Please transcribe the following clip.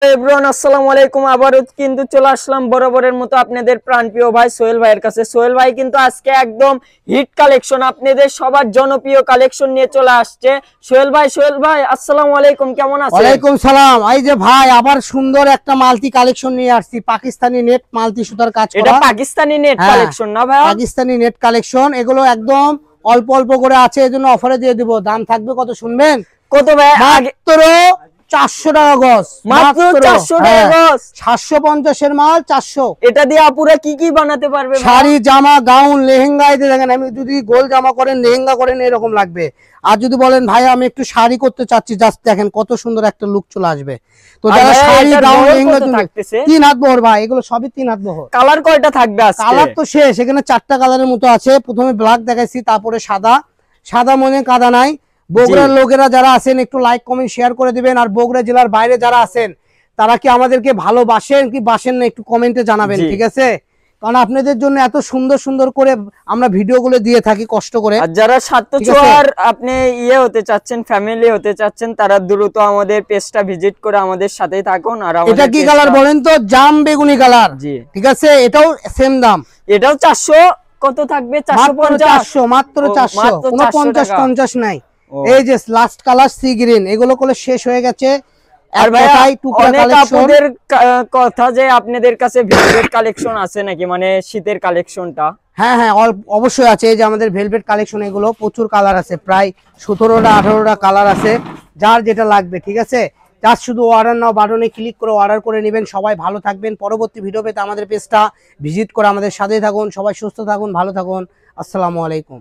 Everyone আসসালামু আলাইকুম। আবারও কিন্তু চলে আসলাম বরাবরের মতো আপনাদের প্রাণপ্রিয় ভাই সোহেল ভাইয়ের কাছে। সোহেল ভাই কিন্তু আজকে একদম হিট কালেকশন, আপনাদের সবার জনপ্রিয় কালেকশন নিয়ে চলে আসছে। সোহেল ভাই আসসালামু আলাইকুম, কেমন আছেন? ওয়ালাইকুম সালাম। এই যে ভাই আবার সুন্দর একটা মাল্টি কালেকশন নিয়ে আসছি, পাকিস্তানি নেট মাল্টি সুতার কাজ করা। এটা পাকিস্তানি নেট কালেকশন না ভাই? পাকিস্তানি নেট কালেকশন, এগুলো একদম অল্প অল্প করে আছে, এজন্য অফারে দিয়ে দিব। দাম থাকবে কত শুনবেন? কত ভাই? মাত্র 400 টাকা গজ। মাত্র 400 টাকা গজ। 750 এর মাল 400। এটা দিয়ে আপুরা কি কি বানাতে পারবে? শাড়ি, জামা, গাউন, লেহেঙ্গা। এই দেখেন, আমি যদি গোল জামা করেন, লেহেঙ্গা করেন, এরকম লাগবে। আর যদি বলেন ভাই আমি একটু শাড়ি করতে চাচ্ছি, জাস্ট দেখেন কত সুন্দর একটা লুক চলে আসবে। তো যারা শাড়ি, গাউন, লেহেঙ্গা থাকতেছে 3 হাত বহর ভাই, এগুলো সবই 3 হাত বহর। কালার কয়টা থাকবে আজকে? কালার তো শেষ, এখানে 4টা কালারের মতো আছে। প্রথমে ব্ল্যাক দেখাইছি, তারপরে সাদা। সাদা মনে কাদা নাই। বগুড়ার লোকেরা যারা আছেন একটু লাইক কমেন্ট শেয়ার করে দিবেন। আর বগুড়া জেলার বাইরে যারা আছেন তারা কি আমাদেরকে ভালোবাসেন কি বাসেন না একটু কমেন্টে জানাবেন, ঠিক আছে? কারণ আপনাদের জন্য এত সুন্দর সুন্দর করে আমরা ভিডিওগুলো দিয়ে থাকি কষ্ট করে। আর যারা সাত ছোঁয়ার আপনি হতে চাচ্ছেন, ফ্যামিলি হতে চাচ্ছেন, তারা দ্রুত আমাদের পেজটা ভিজিট করে আমাদের সাথেই থাকুন। আর এটা কি কালার বলেন তো? জাম বেগুনি কালার। জি ঠিক আছে, এটাও সেম দাম। এটাও 400। কত থাকবে? 450। মাত্র 400, কোনো 50 নাই। এই যে লাস্ট কালার সি গ্রিন, এগুলো কোলে শেষ হয়ে গেছে। আর ভাই অনেক আপুদের কথা যে আপনাদের কাছে ভেলভেট কালেকশন আছে নাকি, মানে শীতের কালেকশনটা? হ্যাঁ হ্যাঁ অবশ্যই আছে। এই যে আমাদের ভেলভেট কালেকশন, এগুলো প্রচুর কালার আছে, প্রায় 17টা 18টা কালার আছে। যার যেটা লাগবে, ঠিক আছে, জাস্ট শুধু অর্ডার নাও বাটনে ক্লিক করে অর্ডার করে নেবেন। সবাই ভালো থাকবেন। পরবর্তী ভিডিও পেতে আমাদের পেজটা ভিজিট করে আমাদের সাথে থাকুন। সবাই সুস্থ থাকুন, ভালো থাকুন। আসসালামু আলাইকুম।